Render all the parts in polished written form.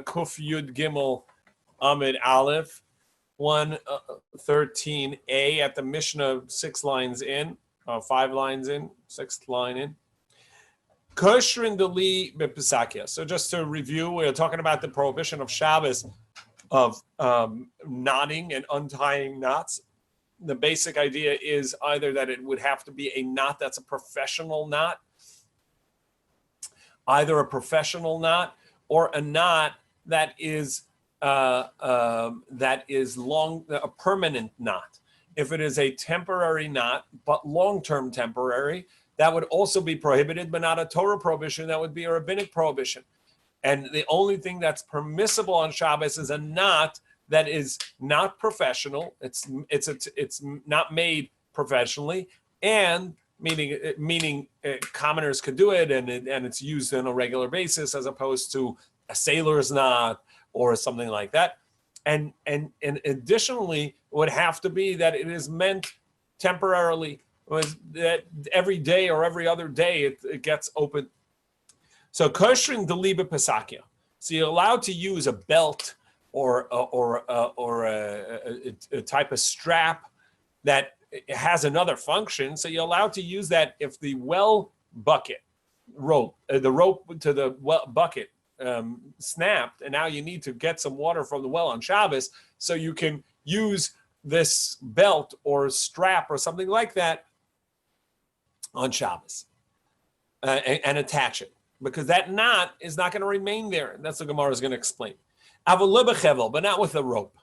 Kuf Yud Gimel Amid Aleph 113a at the Mishnah 6 lines in, 5 lines in, 6th line in. Koshrin Deli Bepisakia. So just to review, we're talking about the prohibition of Shabbos of knotting and untying knots. The basic idea is either that it would have to be a knot that's a professional knot, either a professional knot or a knot that is long, a permanent knot. If it is a temporary knot, but long-term temporary, that would also be prohibited, but not a Torah prohibition. That would be a rabbinic prohibition. And the only thing that's permissible on Shabbos is a knot that is not professional. It's not made professionally, and meaning commoners could do it, and it's used on a regular basis as opposed to a sailor's knot or something like that. And additionally, it would have to be that it is meant temporarily. Was that every day or every other day it gets open. So koshrin deliba pesakia. So you're allowed to use a belt or a type of strap that has another function. So you're allowed to use that if the well bucket rope, the rope to the well bucket snapped, and now you need to get some water from the well on Shabbos. So you can use this belt or strap or something like that on Shabbos and attach it, because that knot is not going to remain there. That's what Gemara is going to explain. But not with a rope.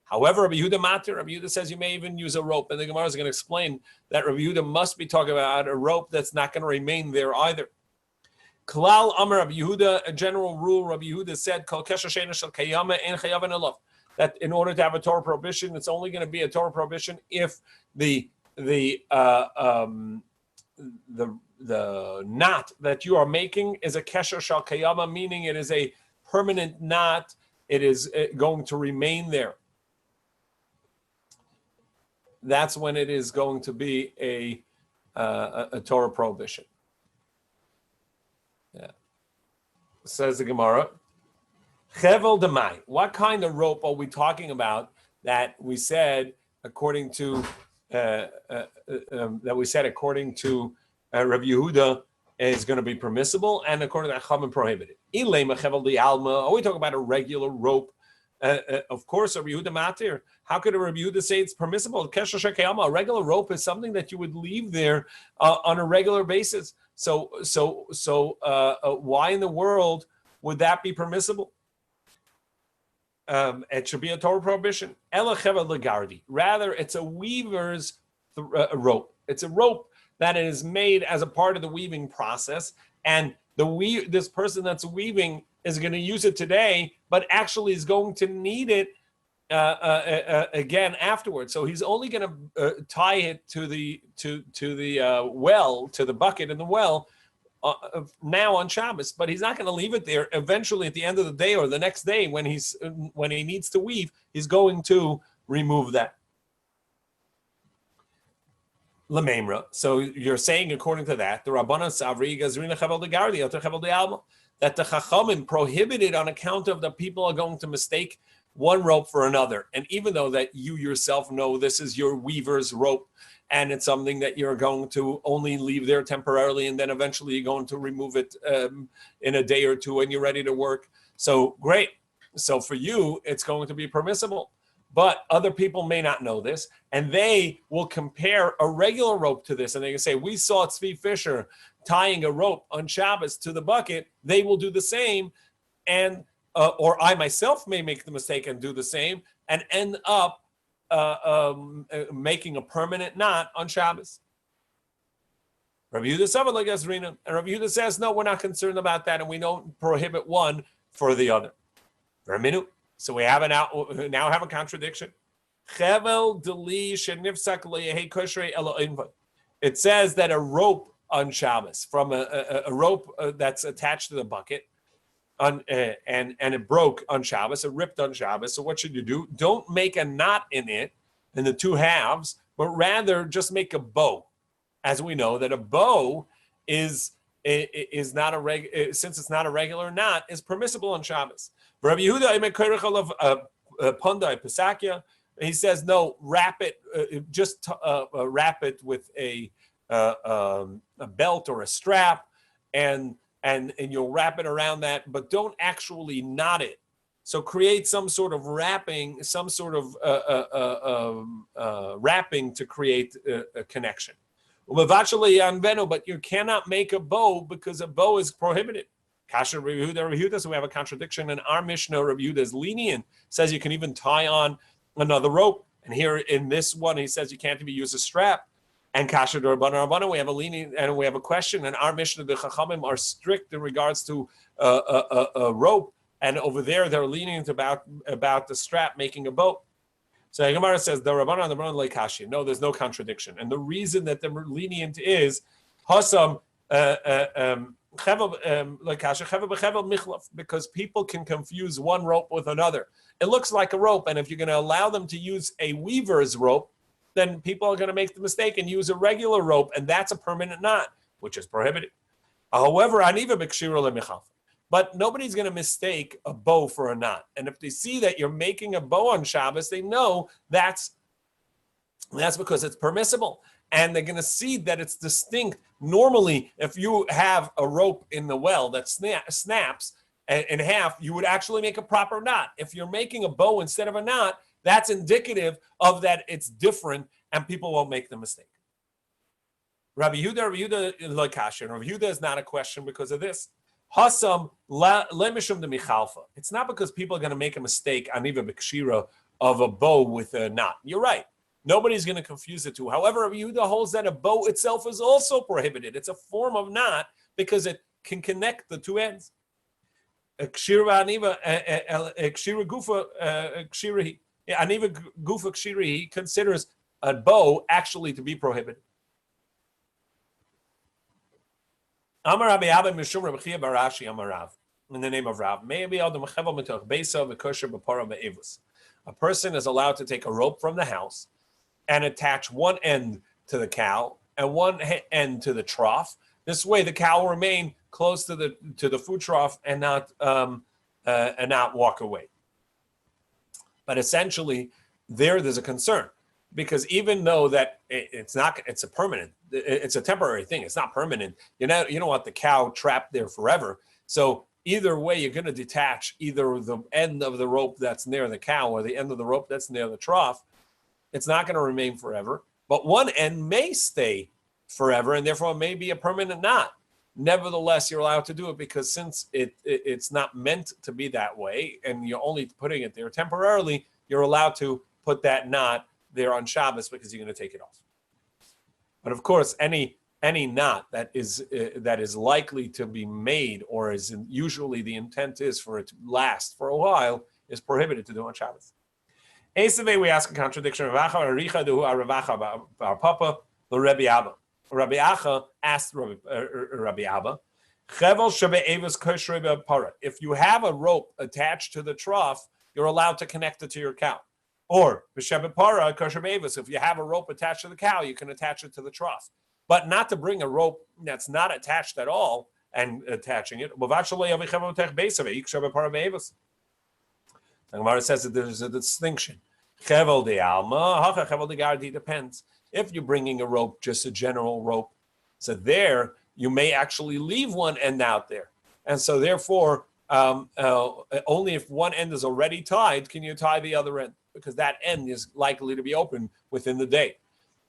However, Rabbi Yehuda says you may even use a rope, and the Gemara is going to explain that Rabbi Yehuda must be talking about a rope that's not going to remain there either. Kollel Amar Rabbi Yehuda, a general rule, Rabbi Yehuda said, Kol kesher she'eino shel kayama ein chayav elav. That in order to have a Torah prohibition, it's only going to be a Torah prohibition if the knot that you are making is a kesher shel kayama, meaning it is a permanent knot. It is going to remain there. That's when it is going to be a Torah prohibition. Yeah. Says the Gemara. Chevel demai. What kind of rope are we talking about that we said according to Rabbi Yehuda is going to be permissible, and according to Chachamim prohibited? Are we talking about a regular rope? Of course, Rabbi Yehuda matir. How could a Rabbi Yehuda say it's permissible? A regular rope is something that you would leave there on a regular basis. So why in the world would that be permissible? It should be a Torah prohibition. Rather, it's a weaver's rope. It's a rope that is made as a part of the weaving process, and this person that's weaving is going to use it today, but actually is going to need it again afterwards. So he's only going to tie it to the well, to the bucket in the well now on Shabbos, but he's not going to leave it there. Eventually, at the end of the day or the next day, when he needs to weave, he's going to remove that. Lememra. So you're saying, according to that, the Rabbanan Savri Gazrina Chavel de Gardi Alter Chavel de Alma, that the Chachamim prohibited on account of the people are going to mistake one rope for another. And even though that you yourself know this is your weaver's rope, and it's something that you're going to only leave there temporarily, and then eventually you're going to remove it in a day or two and you're ready to work. So great. So for you, it's going to be permissible. But other people may not know this, and they will compare a regular rope to this, and they can say, we saw Tzvi Fischer tying a rope on Shabbos to the bucket. They will do the same, and or I myself may make the mistake and do the same, and end up making a permanent knot on Shabbos. Rabbi Yehuda says, no, we're not concerned about that, and we don't prohibit one for the other. For a minute. So we now have a contradiction. It says that a rope on Shabbos, from a rope that's attached to the bucket, and it broke on Shabbos, it ripped on Shabbos. So what should you do? Don't make a knot in it, in the two halves, but rather just make a bow. As we know that a bow is not since it's not a regular knot, is permissible on Shabbos. Rabbi Yehuda, Pondai Pesakya, he says, no, wrap it, wrap it with a belt or a strap, and you'll wrap it around that, but don't actually knot it. So create some sort of wrapping, some sort of wrapping to create a connection. But you cannot make a bow because a bow is prohibited. Kasha Rabbi Yehuda, so we have a contradiction in our Mishnah. Rabbi Yehuda is lenient, says you can even tie on another rope. And here in this one, he says you can't even use a strap. And Kasha Rabbanan, we have a lenient and we have a question. And our Mishnah, the Chachamim are strict in regards to a rope. And over there, they're lenient about the strap making a boat. So the Gemara says the Rabbanan leikashi. No, there's no contradiction, and the reason that they're lenient is hasam because people can confuse one rope with another. It looks like a rope, and if you're going to allow them to use a weaver's rope, then people are going to make the mistake and use a regular rope, and that's a permanent knot, which is prohibited. However, but nobody's going to mistake a bow for a knot. And if they see that you're making a bow on Shabbos, they know that's because it's permissible. And they're going to see that it's distinct. Normally, if you have a rope in the well that snaps in half, you would actually make a proper knot. If you're making a bow instead of a knot, that's indicative of that it's different and people won't make the mistake. Rabbi Yehuda is not a question because of this. Hasam lemishum de michalfa. It's not because people are going to make a mistake on even b'kshira of a bow with a knot. You're right. Nobody's going to confuse the two. However, Rabbi Yehuda holds that a bow itself is also prohibited. It's a form of knot because it can connect the two ends. Kshira aniva kshira gufa kshira aniva gufa kshira. He considers a bow actually to be prohibited. Amar Rabbi Abba Mishum Rabbi Chia Barashi Amar Rav. In the name of Rav, maybe Adam Chevel Mitoch Beisa V'Kosher B'Para Be'Evus. A person is allowed to take a rope from the house and attach one end to the cow and one end to the trough. This way, the cow will remain close to the food trough and not walk away. But essentially, there's a concern. Because even though that it's a temporary thing. It's not permanent. You don't want the cow trapped there forever. So either way, you're going to detach either the end of the rope that's near the cow or the end of the rope that's near the trough. It's not going to remain forever. But one end may stay forever, and therefore it may be a permanent knot. Nevertheless, you're allowed to do it because since it's not meant to be that way, and you're only putting it there temporarily, you're allowed to put that knot there on Shabbos because you're going to take it off. But of course, any knot that is likely to be made or is usually the intent is for it to last for a while is prohibited to do on Shabbos. Esaveh, we ask a contradiction. Rabbi Abba. Rabbi Acha asked Rabbi Abba, if you have a rope attached to the trough, you're allowed to connect it to your cow. Or if you have a rope attached to the cow, you can attach it to the trough. But not to bring a rope that's not attached at all and attaching it. The Gemara says that there's a distinction. Depends. If you're bringing a rope, just a general rope, so there you may actually leave one end out there. And so therefore, only if one end is already tied can you tie the other end, because that end is likely to be open within the day.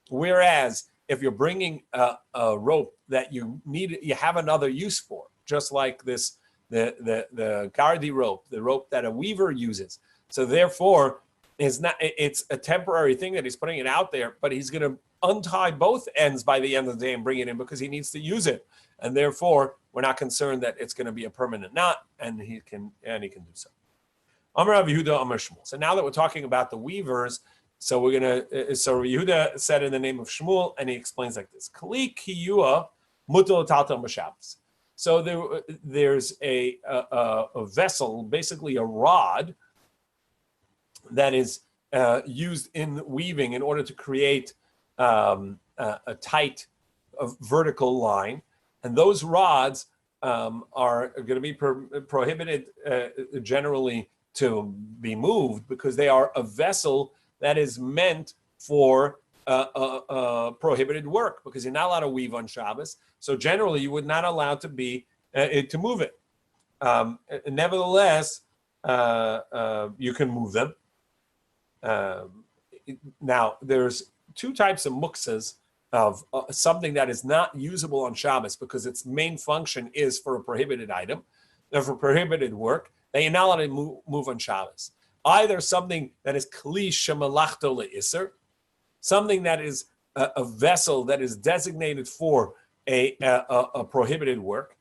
Whereas if you're bringing a rope that you have another use for, just like this, the gardi rope, the rope that a weaver uses. So therefore, it's a temporary thing that he's putting it out there, but he's going to untie both ends by the end of the day and bring it in because he needs to use it. And therefore, we're not concerned that it's going to be a permanent knot, and he can do so. Amar Rav Yehuda, Amar Shmuel. So now that we're talking about the weavers, so Rav Yehuda said in the name of Shmuel, and he explains like this: Kli kiyua mutal taltal b'Shabbos. So there's a vessel, basically a rod, that is used in weaving in order to create a tight vertical line, and those rods are going to be prohibited generally to be moved because they are a vessel that is meant for prohibited work, because you're not allowed to weave on Shabbos. So generally, you would not allow to be to move it. Nevertheless, you can move them. Now, there's two types of muksas of something that is not usable on Shabbos because its main function is for a prohibited item, or for prohibited work, that you're not allowed to move on Shabbos. Either something that is kli shemalachto le'isser, something that is a vessel that is designated for a prohibited work,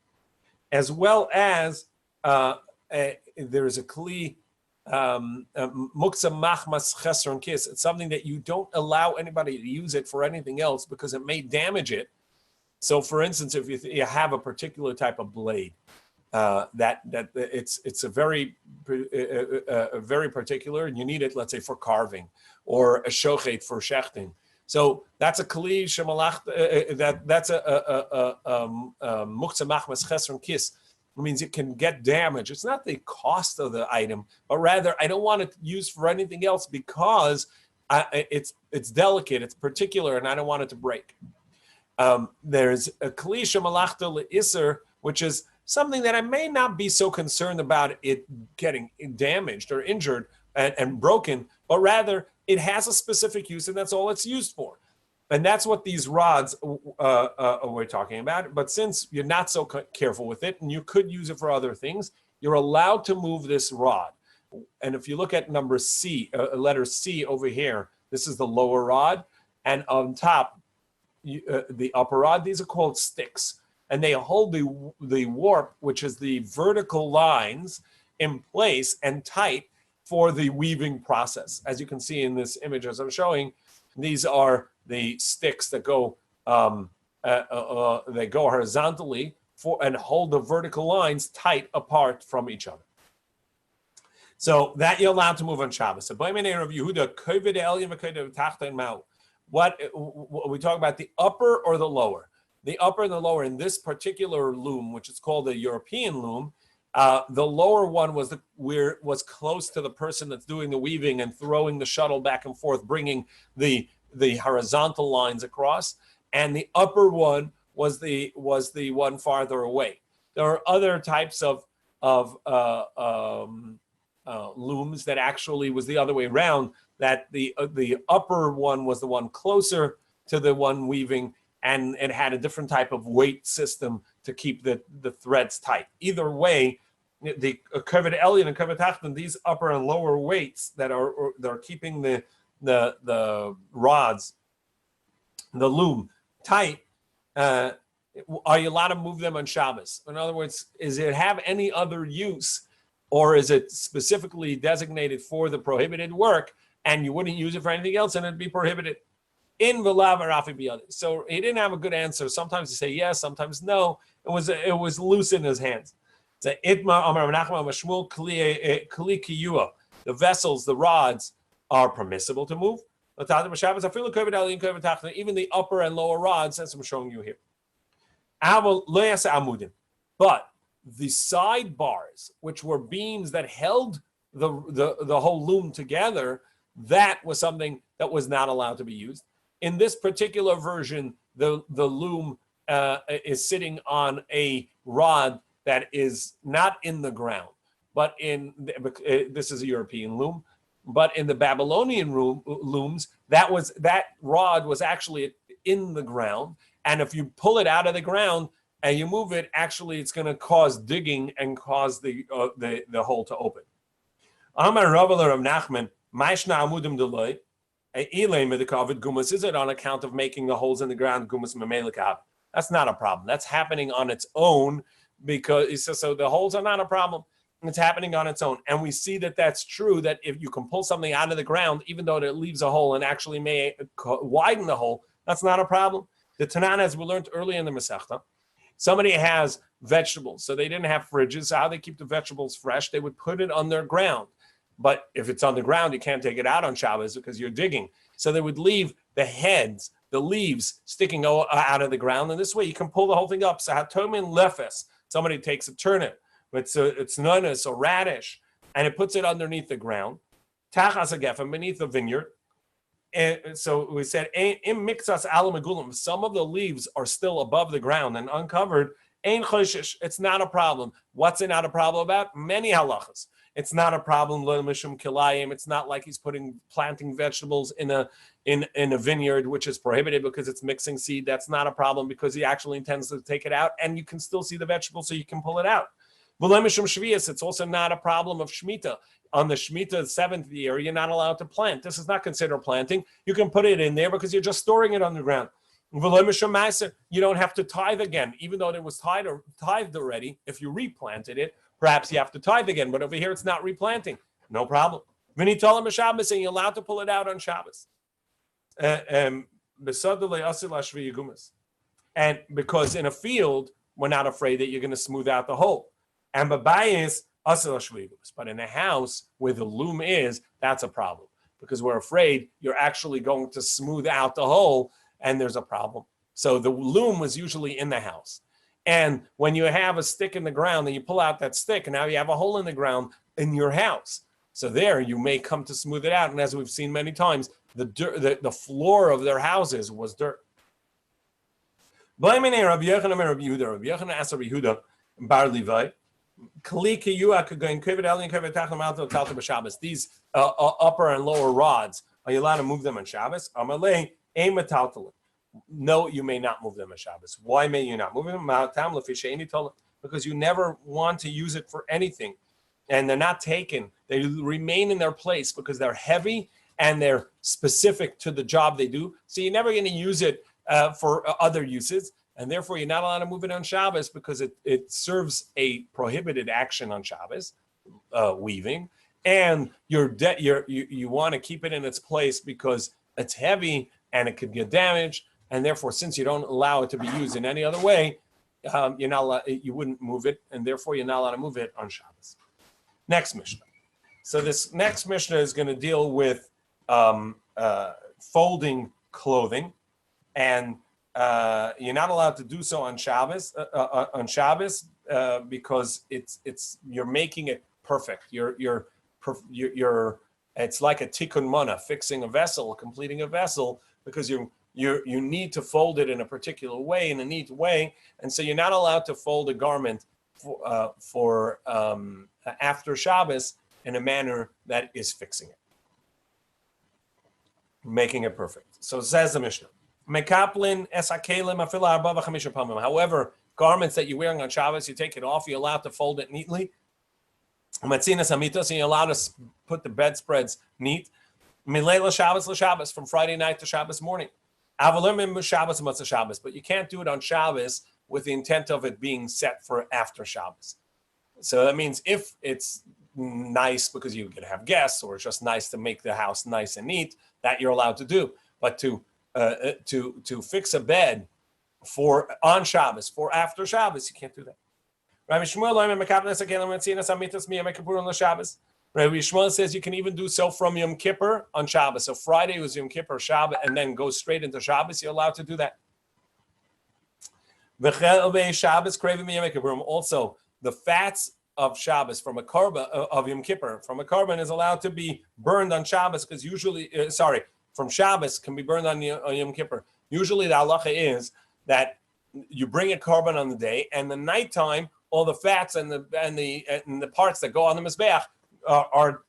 as well as there is a kli muksa machmas chesron kis. It's something that you don't allow anybody to use it for anything else because it may damage it. So, for instance, if you have a particular type of blade, that it's a very particular, and you need it, let's say, for carving, or a shochet for shechting. So that's a kli shemalach. That's a muksa machmas chesron kis. It means it can get damaged. It's not the cost of the item, but rather I don't want it used for anything else because it's delicate, it's particular, and I don't want it to break. There's a kli shemalachta le'isser, which is something that I may not be so concerned about it getting damaged or injured and broken, but rather it has a specific use, and that's all it's used for. And that's what these rods we're talking about. But since you're not so careful with it, and you could use it for other things, you're allowed to move this rod. And if you look at number C, letter C over here, this is the lower rod. And on top, the upper rod, these are called sticks. And they hold the warp, which is the vertical lines, in place and tight for the weaving process. As you can see in this image as I'm showing, these are the sticks that go horizontally and hold the vertical lines tight apart from each other. So that you're allowed to move on Shabbos. So, what we talk about, the upper or the lower? The upper and the lower in this particular loom, which is called the European loom, the lower one was was close to the person that's doing the weaving and throwing the shuttle back and forth, bringing the horizontal lines across, and the upper one was the one farther away. There are other types of looms that actually was the other way around, that the upper one was the one closer to the one weaving, and it had a different type of weight system to keep the threads tight. Either way, the kovet elyon and kovet tachton, these upper and lower weights that are keeping the rods, the loom, tight, are you allowed to move them on Shabbos? In other words, does it have any other use, or is it specifically designated for the prohibited work and you wouldn't use it for anything else and it'd be prohibited? In v'lav arafi biyadi. So he didn't have a good answer. Sometimes he say yes, sometimes no. It was loose in his hands. The vessels, the rods, are permissible to move. Even the upper and lower rods, as I'm showing you here. But the side bars, which were beams that held the whole loom together, that was something that was not allowed to be used. In this particular version, the loom is sitting on a rod that is not in the ground, but this is a European loom. But in the Babylonian looms, that rod was actually in the ground, and if you pull it out of the ground and you move it, actually it's going to cause digging and cause the hole to open. Amar Rabbi of Nachman, Maishna Amudim Deloy, Gumus, is it on account of making the holes in the ground? Gumus Memelikav. That's not a problem. That's happening on its own, because so the holes are not a problem. It's happening on its own. And we see that that's true, that if you can pull something out of the ground, even though it leaves a hole and actually may widen the hole, that's not a problem. The Tanan, as we learned earlier in the Masechta, somebody has vegetables, so they didn't have fridges. So how they keep the vegetables fresh? They would put it on their ground. But if it's on the ground, you can't take it out on Shabbos because you're digging. So they would leave the heads, the leaves, sticking out of the ground. And this way you can pull the whole thing up. So hatomin lefes, somebody takes a turnip, it's nunus or radish, and it puts it underneath the ground, tachas hagefen, beneath the vineyard. And so we said, im mixas alamegulim, some of the leaves are still above the ground and uncovered. Ein choshish, it's not a problem. What's it not a problem about? Many halachas. It's not a problem. Mishum kilayim. It's not like he's planting vegetables in a vineyard, which is prohibited because it's mixing seed. That's not a problem because he actually intends to take it out, and you can still see the vegetable, so you can pull it out. Mishum shvius. It's also not a problem of shmita. On the Shemitah 7th year, you're not allowed to plant. This is not considered planting. You can put it in there because you're just storing it underground. You don't have to tithe again, even though it was tithed already. If you replanted it, perhaps you have to tithe again. But over here, it's not replanting. No problem. V'nitolam b'Shabbos, and you're allowed to pull it out on Shabbos. And because in a field, we're not afraid that you're going to smooth out the hole. And b'bayis, but in a house where the loom is, that's a problem because we're afraid you're actually going to smooth out the hole and there's a problem. So the loom was usually in the house. And when you have a stick in the ground and you pull out that stick and now you have a hole in the ground in your house. So there you may come to smooth it out. And as we've seen many times, the floor of their houses was dirt. Rabbi Yochanan asked Rabbi Yehuda bar Levi, these upper and lower rods, are you allowed to move them on Shabbos? No, you may not move them on Shabbos. Why may you not move them? Because you never want to use it for anything. And they're not taken. They remain in their place because they're heavy and they're specific to the job they do. So you're never going to use it for other uses. And therefore, you're not allowed to move it on Shabbos because it serves a prohibited action on Shabbos, weaving. And you want to keep it in its place because it's heavy and it could get damaged. And therefore, since you don't allow it to be used in any other way, you're not allowed, you wouldn't move it. And therefore, you're not allowed to move it on Shabbos. Next Mishnah. So this next Mishnah is going to deal with folding clothing. And you're not allowed to do so on Shabbos. Because you're making it perfect. You're it's like a tikkun mana, fixing a vessel, completing a vessel, because you need to fold it in a particular way, in a neat way, and so you're not allowed to fold a garment for after Shabbos in a manner that is fixing it, making it perfect. So says the Mishnah. However, garments that you're wearing on Shabbos, you take it off, you're allowed to fold it neatly. And you're allowed to put the bedspreads neat. Shabbos, from Friday night to Shabbos morning. But you can't do it on Shabbos with the intent of it being set for after Shabbos. So that means if it's nice because you're going to have guests, or it's just nice to make the house nice and neat, that you're allowed to do. But to fix a bed on Shabbos, for after Shabbos, you can't do that. Rabbi Shmuel says you can even do so from Yom Kippur on Shabbos. So Friday was Yom Kippur, Shabbos, and then go straight into Shabbos. You're allowed to do that. Also, the fats of Shabbos from a korban of Yom Kippur from a korban is allowed to be burned on Shabbos because usually, from Shabbos can be burned on Yom Kippur. Usually, the halacha is that you bring a korban on the day, and the nighttime, all the fats and the parts that go on the mizbeach are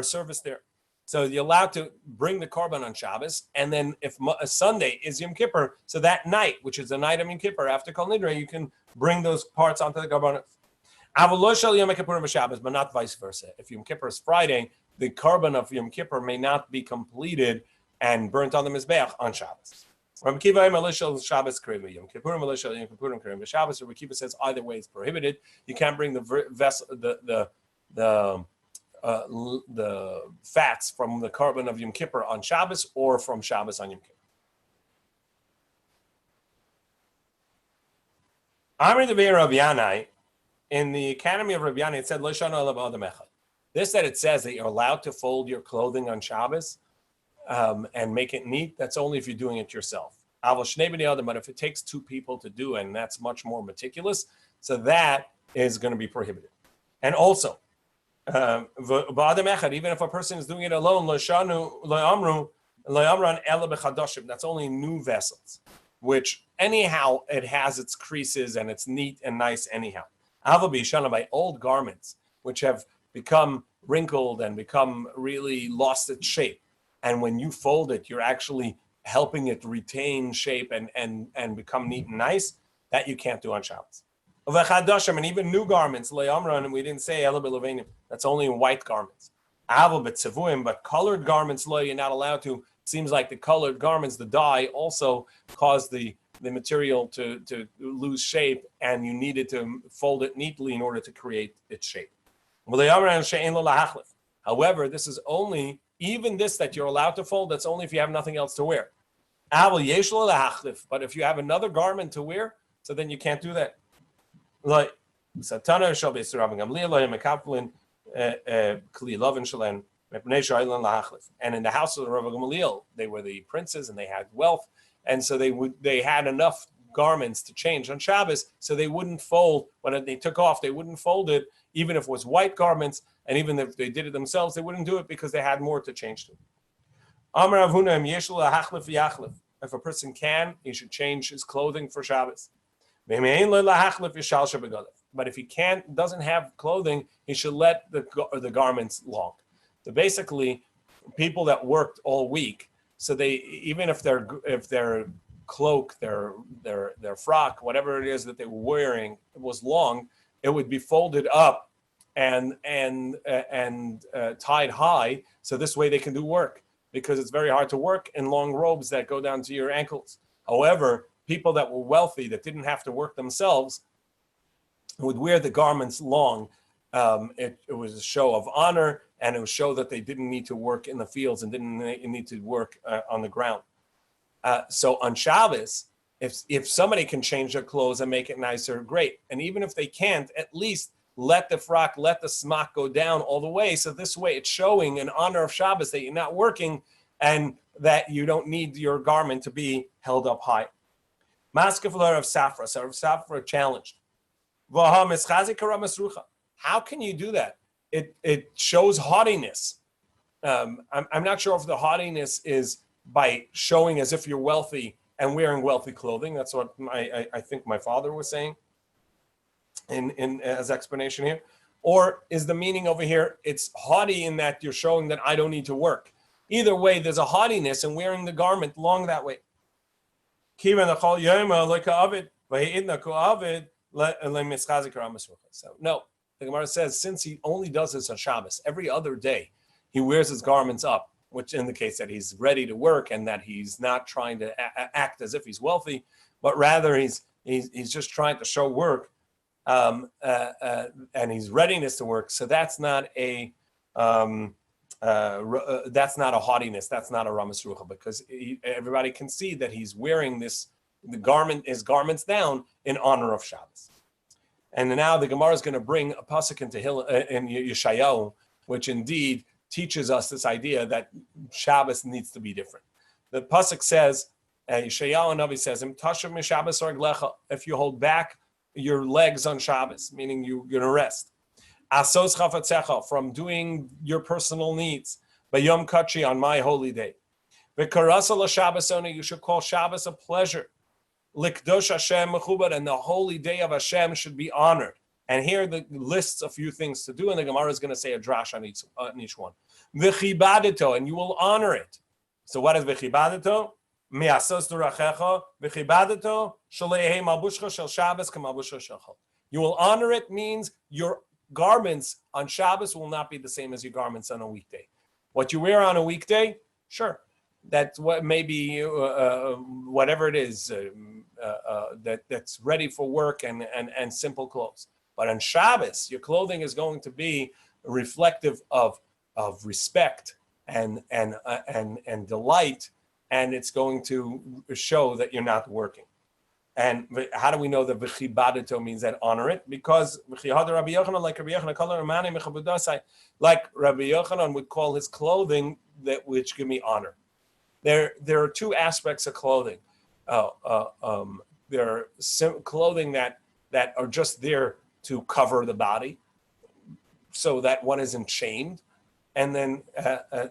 serviced there. So you're allowed to bring the korban on Shabbos, and then if a Sunday is Yom Kippur, so that night, which is the night of Yom Kippur after Kol Nidre, you can bring those parts onto the korban. But not vice versa. If Yom Kippur is Friday, the korban of Yom Kippur may not be completed and burnt on the mizbeach on Shabbos. Rabbi Kiva says either way is prohibited. You can't bring the fats from the korban of Yom Kippur on Shabbos or from Shabbos on Yom Kippur. Amr Devei Rabbi Yanai, in the Academy of Rabbi Yanai, it said this, that it says that you're allowed to fold your clothing on Shabbos and make it neat. That's only if you're doing it yourself. But if it takes two people to do, and that's much more meticulous, so that is going to be prohibited. And also, Even if a person is doing it alone, that's only new vessels, which anyhow it has its creases and it's neat and nice anyhow. By old garments which have become wrinkled and become really lost its shape, and when you fold it, you're actually helping it retain shape and become neat and nice. That you can't do on Shabbos. And even new garments, and we didn't say that's only in white garments. But colored garments, you're not allowed to. It seems like the colored garments, the dye, also caused the material to lose shape, and you needed to fold it neatly in order to create its shape. However, this is only, even this that you're allowed to fold, that's only if you have nothing else to wear. But if you have another garment to wear, so then you can't do that. Like Satana shall be Rabbi Gamliel Mekaplin Kli Lovin Shalen and in the house of Rabbi Gamliel, they were the princes and they had wealth, and so they had enough garments to change on Shabbos, so they wouldn't fold when they took off. They wouldn't fold it, even if it was white garments, and even if they did it themselves, they wouldn't do it because they had more to change to. Amar Avuna Yeshul Hachlif Yachlif. If a person can, he should change his clothing for Shabbos. But if he doesn't have clothing, he should let the garments long. So basically, people that worked all week, so they, even if their cloak, their frock, whatever it is that they were wearing was long, it would be folded up and tied high, so this way they can do work, because it's very hard to work in long robes that go down to your ankles. However, people that were wealthy, that didn't have to work themselves, would wear the garments long. It was a show of honor, and it would show that they didn't need to work in the fields and didn't need to work on the ground. So on Shabbos, if somebody can change their clothes and make it nicer, great. And even if they can't, at least let the frock, let the smock go down all the way. So this way it's showing in honor of Shabbos that you're not working and that you don't need your garment to be held up high. Maskefler of Safra. So Safra challenged. How can you do that? It shows haughtiness. I'm not sure if the haughtiness is by showing as if you're wealthy and wearing wealthy clothing. That's what I think my father was saying in as explanation here. Or is the meaning over here, it's haughty in that you're showing that I don't need to work. Either way, there's a haughtiness in wearing the garment long that way. So no, the Gemara says, since he only does this on Shabbos, every other day he wears his garments up, which indicates that he's ready to work and that he's not trying to act as if he's wealthy, but rather he's just trying to show work, and his readiness to work. So that's not a haughtiness. That's not a ramas rucha, because everybody can see that he's wearing his garments down in honor of Shabbos. And now the Gemara is going to bring a pasuk in Yeshayahu, which indeed teaches us this idea that Shabbos needs to be different. The pasuk says, Yeshayahu Navi says, if you hold back your legs on Shabbos, meaning you're going to rest, asos chafatzecha, from doing your personal needs, Bayom Kachi, on my holy day. V'karasa l'Shabbosona, you should call Shabbos a pleasure. Likdosh Hashem mechubad, and the holy day of Hashem should be honored. And here the lists a few things to do, and the Gemara is going to say a drash on each one. V'chibadito, and you will honor it. So what is v'chibadito? Mi'asos d'rachecha v'chibadito shalehe malbushcha shel Shabbos k'malbushcha shel chol. You will honor it means your garments on Shabbos will not be the same as your garments on a weekday. What you wear on a weekday, sure, that's what maybe whatever it is that's ready for work and simple clothes. But on Shabbos, your clothing is going to be reflective of respect and delight, and it's going to show that you're not working. And how do we know that v'chibadito means that honor it? Because like Rabbi Yochanan would call his clothing that which give me honor. There are two aspects of clothing. There are clothing that are just there to cover the body. so that one isn't shamed, and then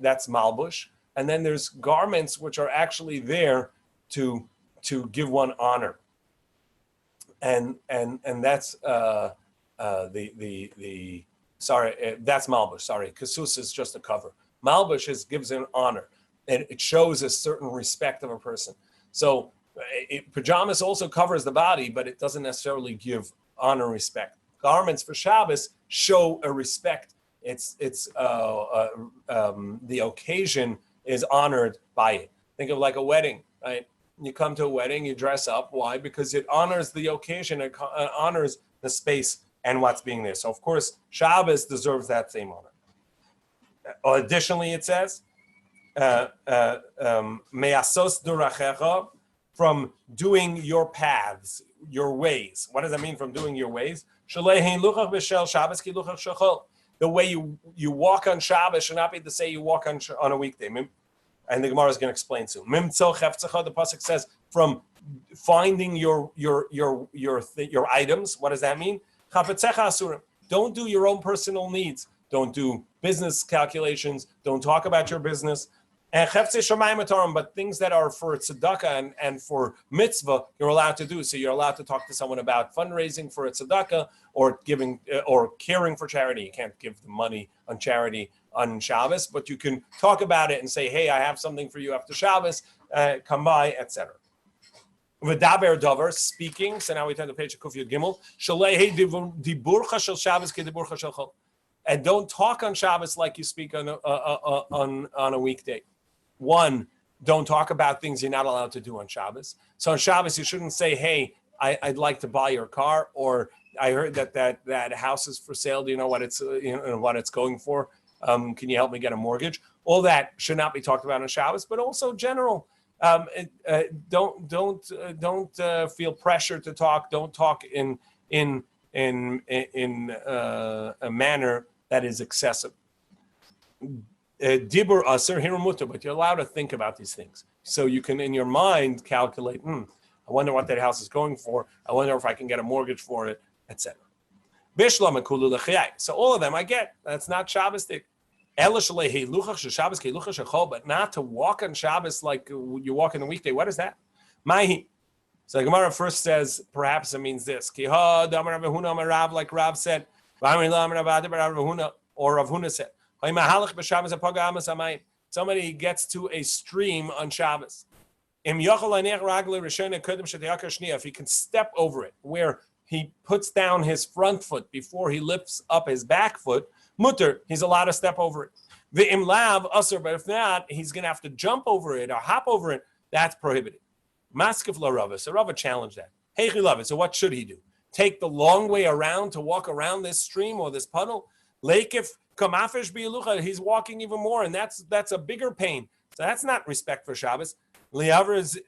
that's malbush. And then there's garments which are actually there to give one honor, and that's that's malbush. Sorry, kasus is just a cover. Malbush gives an honor, and it shows a certain respect of a person. So pajamas also covers the body, but it doesn't necessarily give honor and respect. Garments for Shabbos show a respect. It's the occasion is honored by it. Think of like a wedding, right? You come to a wedding, you dress up. Why? Because it honors the occasion, it honors the space and what's being there. So of course, Shabbos deserves that same honor. Additionally, it says, me'asos durachecha, from doing your paths, your ways. What does that mean, from doing your ways? The way you walk on Shabbos should not be to say you walk on a weekday. And the Gemara is going to explain soon. The pasuk says, from finding your items. What does that mean? Don't do your own personal needs. Don't do business calculations. Don't talk about your business. But things that are for tzedakah and for mitzvah, you're allowed to do. So you're allowed to talk to someone about fundraising for a tzedakah or giving or caring for charity. You can't give the money on charity on Shabbos, but you can talk about it and say, hey, I have something for you after Shabbos, come by, etc. V'daber davar, speaking. So now we turn to page of Kuf Yud Gimel. Shalei diburcha shel Shabbos ke diburcha shel chol. And don't talk on Shabbos like you speak on a weekday. One, don't talk about things you're not allowed to do on Shabbos. So on Shabbos, you shouldn't say, hey, I'd like to buy your car, or I heard that house is for sale. Do you know what it's what it's going for? Can you help me get a mortgage? All that should not be talked about on Shabbos, but also general. Don't feel pressure to talk. Don't talk in a manner that is excessive. Dibur aser hiramuta, but you're allowed to think about these things. So you can, in your mind, calculate, I wonder what that house is going for. I wonder if I can get a mortgage for it, etc. So all of them I get. That's not Shabbos-dik. But not to walk on Shabbos like you walk in the weekday. What is that? Mahi. So the Gemara first says, perhaps it means this. Like Rav said, or Rav Huna said. Somebody gets to a stream on Shabbos. If he can step over it, where he puts down his front foot before he lifts up his back foot, mutter, he's allowed to step over it. V'im lav asur, but if not, he's going to have to jump over it or hop over it. That's prohibited. Maskif la Rava. So Rava challenged that. Hey, Chilav, so what should he do? Take the long way around to walk around this stream or this puddle? Leikif kamafish bi'elucha, he's walking even more, and that's a bigger pain. So that's not respect for Shabbos. Liavr is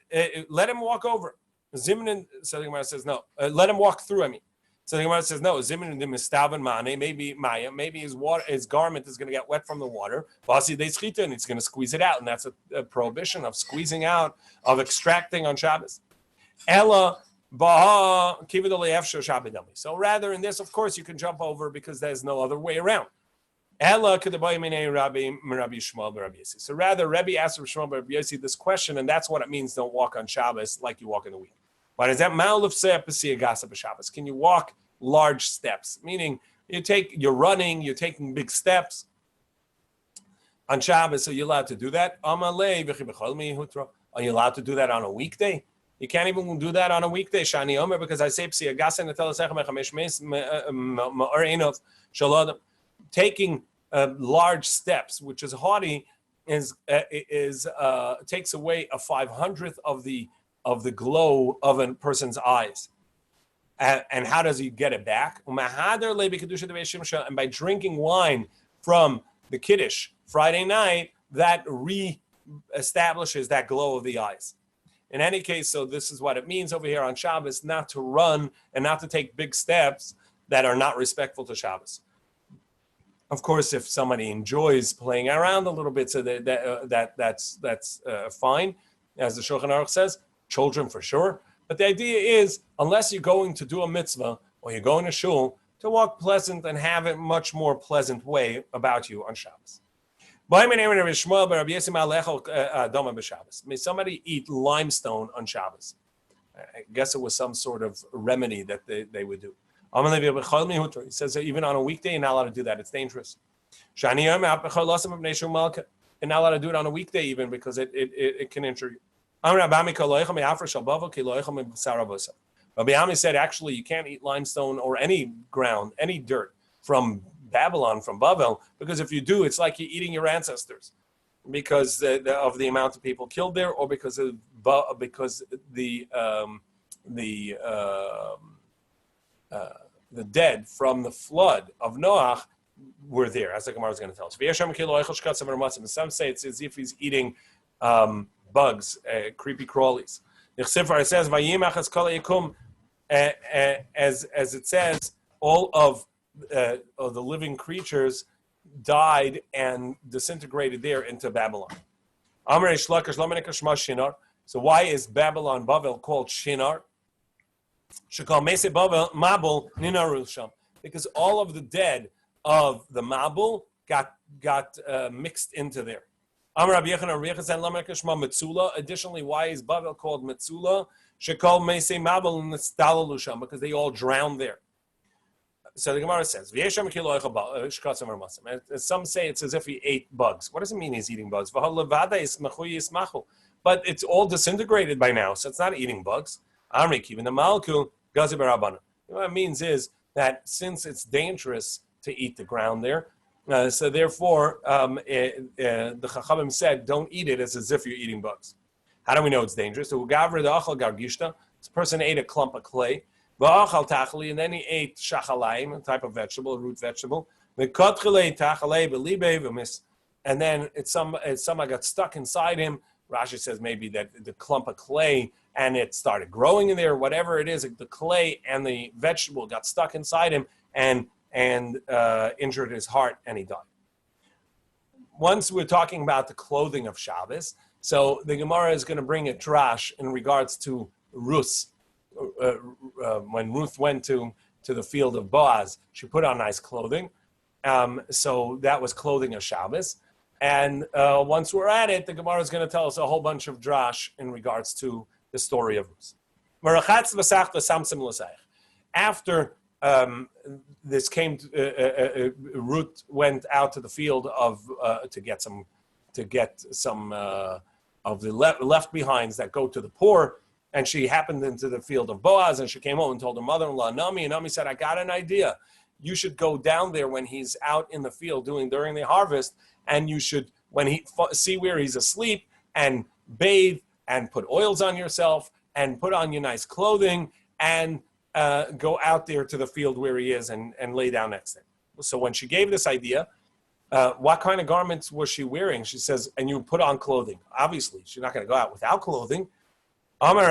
let him walk over. Zimnin, so the Gemara says no. Let him walk through. So the Gemara says no. Zimnin mistavan mane, maybe his garment is going to get wet from the water. Vasi de schita, and it's going to squeeze it out, and that's a prohibition of squeezing out, of extracting on Shabbos. Ella. So rather in this, of course, you can jump over because there's no other way around. So rather, Rebbe asked Rabbi Shmuel Yossi this question, and that's what it means: don't walk on Shabbos like you walk in the week. What is that? Can you walk large steps? Meaning you're running, you're taking big steps on Shabbos, so you're allowed to do that. Are you allowed to do that on a weekday? You can't even do that on a weekday, Shani Omer, because I say taking large steps, which is haughty, takes away a 500th of the glow of a person's eyes. And how does he get it back? And by drinking wine from the Kiddush Friday night, that re-establishes that glow of the eyes. In any case, so this is what it means over here on Shabbos, not to run and not to take big steps that are not respectful to Shabbos. Of course, if somebody enjoys playing around a little bit, so that's fine. As the Shulchan Aruch says, children for sure. But the idea is, unless you're going to do a mitzvah or you're going to shul, to walk pleasant and have a much more pleasant way about you on Shabbos. May somebody eat limestone on Shabbos? I guess it was some sort of remedy that they would do. He says that even on a weekday, you're not allowed to do that. It's dangerous. You're not allowed to do it on a weekday even because it can injure you. Rabbi Ami said, actually, you can't eat limestone or any ground, any dirt from Babylon, from Bavel, because if you do, it's like you're eating your ancestors because of the amount of people killed there, or because the dead from the flood of Noach were there, as the Gemara is going to tell us. Some say it's as if he's eating bugs, creepy crawlies. It says, as it says, all of the living creatures died and disintegrated there into Babylon. So why is Babylon, Bavel, called Shinar? Because all of the dead of the Mabul got mixed into there. Additionally, why is Bavel called Metzula? Because they all drowned there. So the Gemara says, some say it's as if he ate bugs. What does it mean he's eating bugs? But it's all disintegrated by now, so it's not eating bugs. What it means is that since it's dangerous to eat the ground there, so therefore the Chachamim said, don't eat it as if you're eating bugs. How do we know it's dangerous? So this person ate a clump of clay, and then he ate shachalaim, a type of vegetable, a root vegetable. And then somehow got stuck inside him. Rashi says maybe that the clump of clay and it started growing in there, whatever it is, the clay and the vegetable got stuck inside him and injured his heart, and he died. Once we're talking about the clothing of Shabbos, so the Gemara is going to bring a drash in regards to Ruth. When Ruth went to the field of Boaz, she put on nice clothing. So that was clothing of Shabbos. And once we're at it, the Gemara is going to tell us a whole bunch of drash in regards to the story of Ruth. After this came, Ruth went out to the field to get some of the left behinds that go to the poor. And she happened into the field of Boaz, and she came home and told her mother-in-law, Nami, and Nami said, I got an idea. You should go down there when he's out in the field during the harvest, and you should, when he see where he's asleep, and bathe, and put oils on yourself, and put on your nice clothing, and go out there to the field where he is and lay down next to him. So when she gave this idea, what kind of garments was she wearing? She says, and you put on clothing. Obviously, she's not going to go out without clothing. Rather,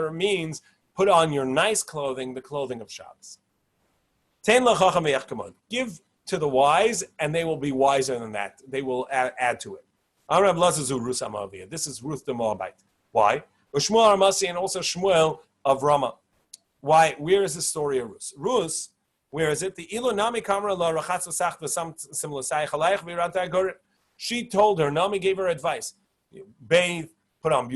it means put on your nice clothing, the clothing of Shabbos. Give to the wise, and they will be wiser than that. They will add to it. This is Ruth the Moabite. Why? And also Shmuel of Ramah. Why? Where is the story of Ruth? Ruth, where is it? The Ilonami Kamra La Rachatz She told her, Nami gave her advice. Bathe, put on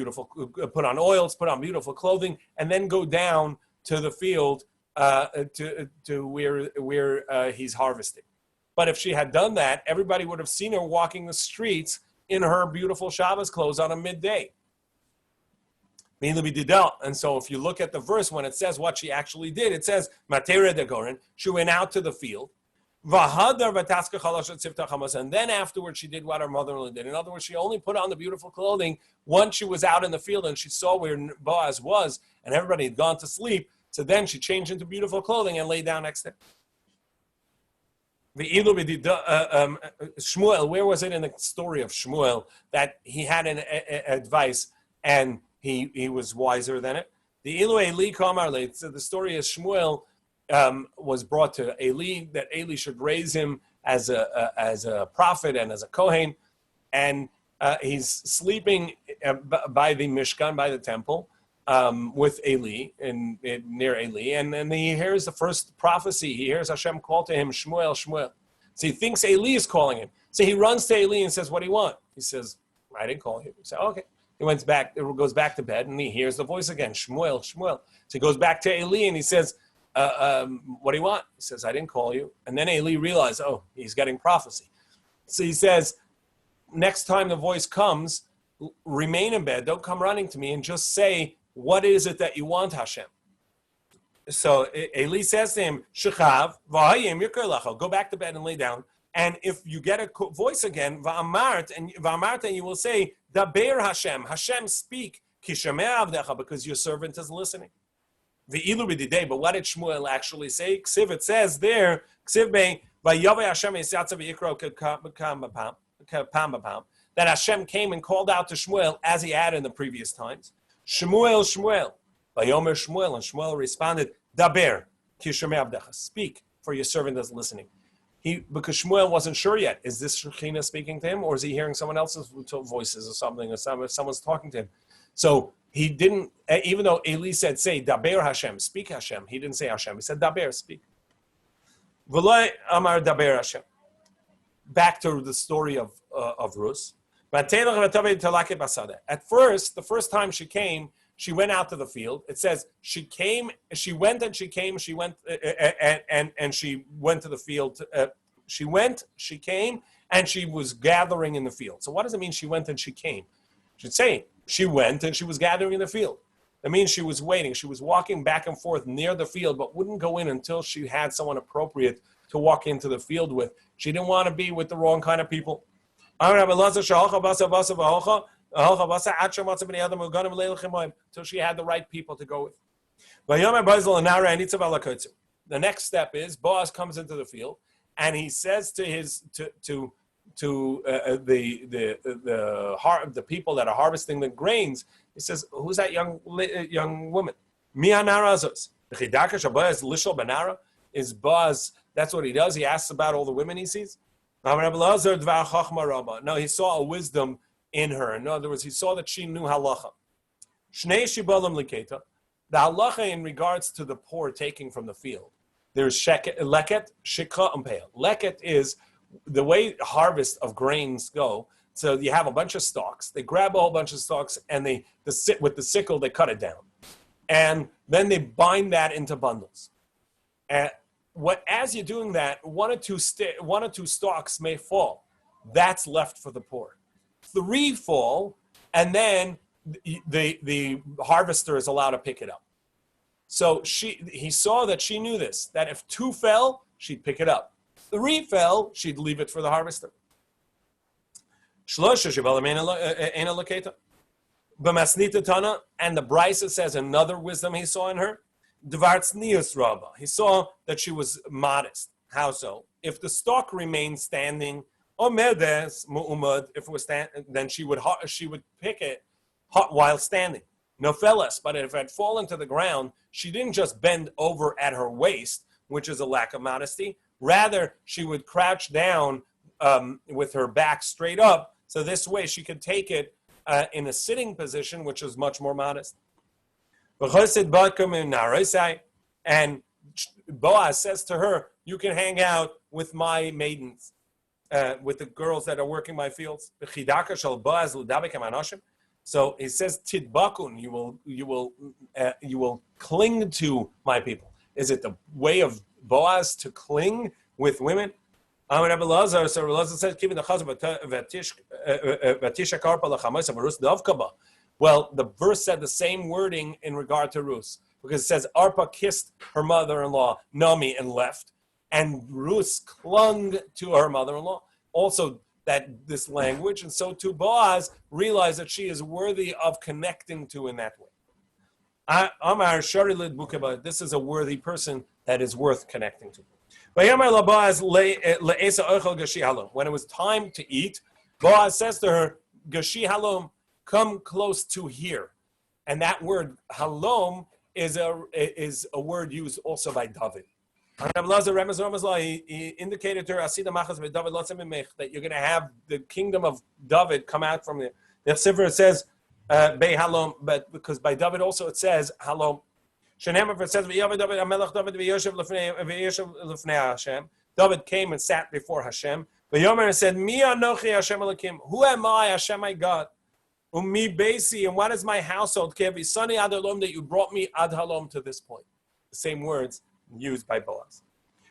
oils, put on beautiful clothing, and then go down to the field to where he's harvesting. But if she had done that, everybody would have seen her walking the streets in her beautiful Shabbos clothes on a midday. And so if you look at the verse, when it says what she actually did, it says, Matera de Goren, she went out to the field, and then afterwards she did what her mother-in-law did. In other words, she only put on the beautiful clothing once she was out in the field and she saw where Boaz was and everybody had gone to sleep. So then she changed into beautiful clothing and lay down next to him. Shmuel, where was it in the story of Shmuel that he had an advice and he was wiser than it? The story is Shmuel was brought to Eli, that Eli should raise him as a prophet and as a Kohen, and he's sleeping by the Mishkan, by the temple, with Eli and near Eli, and then he hears the first prophecy. He hears Hashem call to him, Shmuel, Shmuel. So he thinks Eli is calling him. So he runs to Eli and says, "What do you want?" He says, "I didn't call you." He said, "Okay." He goes back to bed, and he hears the voice again, Shmuel, Shmuel. So he goes back to Eli and he says, "What do you want?" He says, "I didn't call you." And then Eli realized, oh, he's getting prophecy. So he says, next time the voice comes, remain in bed, don't come running to me, and just say, what is it that you want, Hashem? So Eli says to him, Shechav, v'hayim yirkei, go back to bed and lay down. And if you get a voice again, v'amart, and you will say, Daber Hashem, Hashem speak, ki shomea avdecha, because your servant is listening. V'ilu b'didei, but what did Shmuel actually say? Ksiv, it says there, Ksiv bei, v'yavei Hashem esyatza v'yikro k'pam, that Hashem came and called out to Shmuel, as he had in the previous times. Shmuel, Shmuel. Vayomer Shmuel, and Shmuel responded, Daber, ki shomea avdecha, speak, for your servant is listening. Because Shmuel wasn't sure yet, is this Shekhinah speaking to him, or is he hearing someone else's voices or something, or someone's talking to him? So he didn't, even though Eli said, say, Daber Hashem, speak Hashem, he didn't say Hashem, he said, Daber, speak. V'loi amar Daber Hashem. Back to the story of Rus. At first, the first time she came, she went out to the field. It says she went to the field. She came, and she was gathering in the field. So what does it mean she went and she came? Should say she went and she was gathering in the field. That means she was waiting. She was walking back and forth near the field, but wouldn't go in until she had someone appropriate to walk into the field with. She didn't want to be with the wrong kind of people. Until she had the right people to go with. The next step is Boaz comes into the field and he says to the people that are harvesting the grains, he says, "Who's that young woman? Is Boaz? That's what he does. He asks about all the women he sees. No, he saw a wisdom in her. In other words, he saw that she knew halacha. The halacha in regards to the poor taking from the field. There's leket, shikha, and peah. Leket is the way harvest of grains go. So you have a bunch of stalks. They grab a whole bunch of stalks and with the sickle, they cut it down. And then they bind that into bundles. As you're doing that, one or two stalks may fall. That's left for the poor. 3 fall, and then the harvester is allowed to pick it up. So he saw that she knew this, that if 2 fell, she'd pick it up. 3 fell, she'd leave it for the harvester. And the Brisa says another wisdom he saw in her. He saw that she was modest. How so? If the stalk remained standing, if it was then she would pick it while standing. No fellas, but if it had fallen to the ground, she didn't just bend over at her waist, which is a lack of modesty. Rather, she would crouch down with her back straight up, so this way she could take it in a sitting position, which is much more modest. And Boaz says to her, you can hang out with my maidens, with the girls that are working my fields. So he says, Tidbakun, you will cling to my people. Is it the way of Boaz to cling with women? So Rabbi Lazar says, well, the verse said the same wording in regard to Rus, because it says Arpa kissed her mother-in-law, Naomi, and left, and Rus clung to her mother-in-law. Also, this language, and so too Boaz realized that she is worthy of connecting to in that way. This is a worthy person that is worth connecting to. When it was time to eat, Boaz says to her, Gashi halom, come close to here. And that word halom is a word used also by David. He indicated to her that you're going to have the kingdom of David come out from there. The Sefer says, Bei halom, but because by David also it says halom. Shenemar, it says David came and sat before Hashem. Yomer said, Mi anochi Hashem Elokim. Who am I, Hashem my God? Umi Beisi, and what is my household? Sani ad halom, that you brought me ad halom to this point. The same words used by Boaz.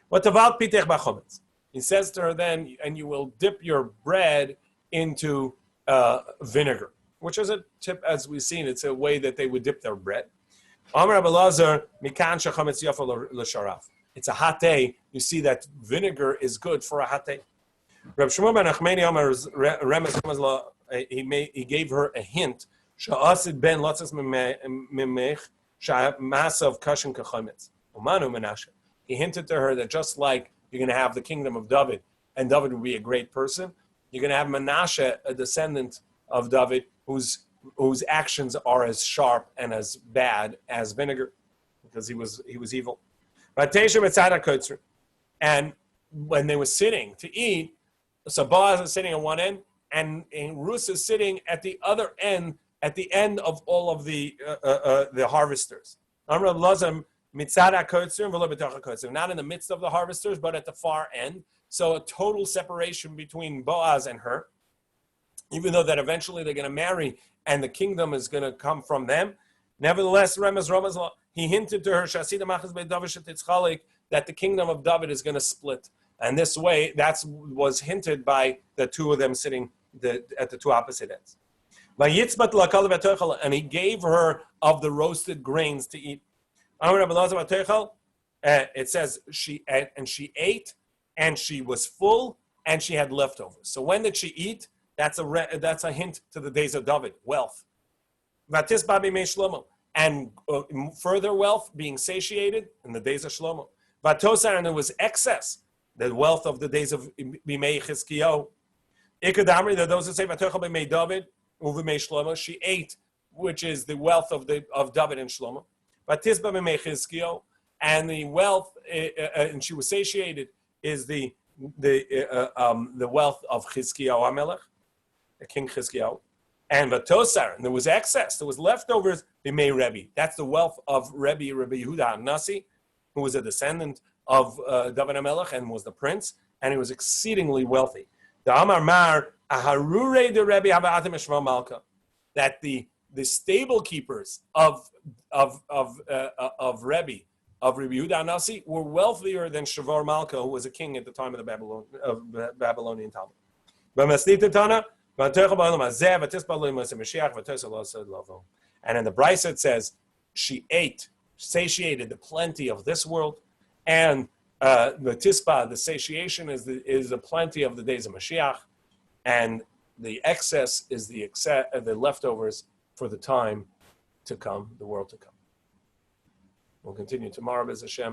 What about pitech b'chometz? He says to her then, and you will dip your bread into vinegar, which is a tip, as we've seen. It's a way that they would dip their bread. It's a hot day. You see that vinegar is good for a hot day. He gave her a hint. He hinted to her that just like you're going to have the kingdom of David, and David will be a great person, you're going to have Menashe, a descendant of David, whose actions are as sharp and as bad as vinegar, because he was evil. And when they were sitting to eat, so Boaz is sitting on one end, and Ruth is sitting at the other end, at the end of all of the harvesters. Not in the midst of the harvesters, but at the far end. So a total separation between Boaz and her, even though that eventually they're going to marry and the kingdom is going to come from them. Nevertheless, he hinted to her that the kingdom of David is going to split. And this way, that was hinted by the two of them sitting at the two opposite ends. And he gave her of the roasted grains to eat. It says she ate, and she was full, and she had leftovers. So when did she eat? That's a hint to the days of David, wealth. And further wealth, being satiated in the days of Shlomo. And there was excess, the wealth of the days of Bimei Chizkiyahu. Ikadamri, that those who say Vatochel Bimei David, Uvimei Shlomo, she ate, which is the wealth of David and Shlomo. Batisba Bimei Chizkiyahu, and the wealth, and she was satiated, is the wealth of Chizkiyahu HaMelech, the King Chizkiyahu. And Vatosar, and there was excess, there was leftovers, Bimei Rebbe. That's the wealth of Rabbi Yehuda Nasi, who was a descendant of David HaMelech and was the prince, and he was exceedingly wealthy. The Amar Mar, Aharure de Rebbe Havatim Eshma Malka, that the stable keepers of Rebbe, of Rabbi Yehuda Nasi, were wealthier than Shavor Malka, who was a king at the time of the Babylonian Talmud. And in the Brisa it says, she ate, satiated the plenty of this world, and the tispa, the satiation, is the plenty of the days of Mashiach, and the excess is the leftovers for the time to come, the world to come. We'll continue tomorrow, B'ez Hashem.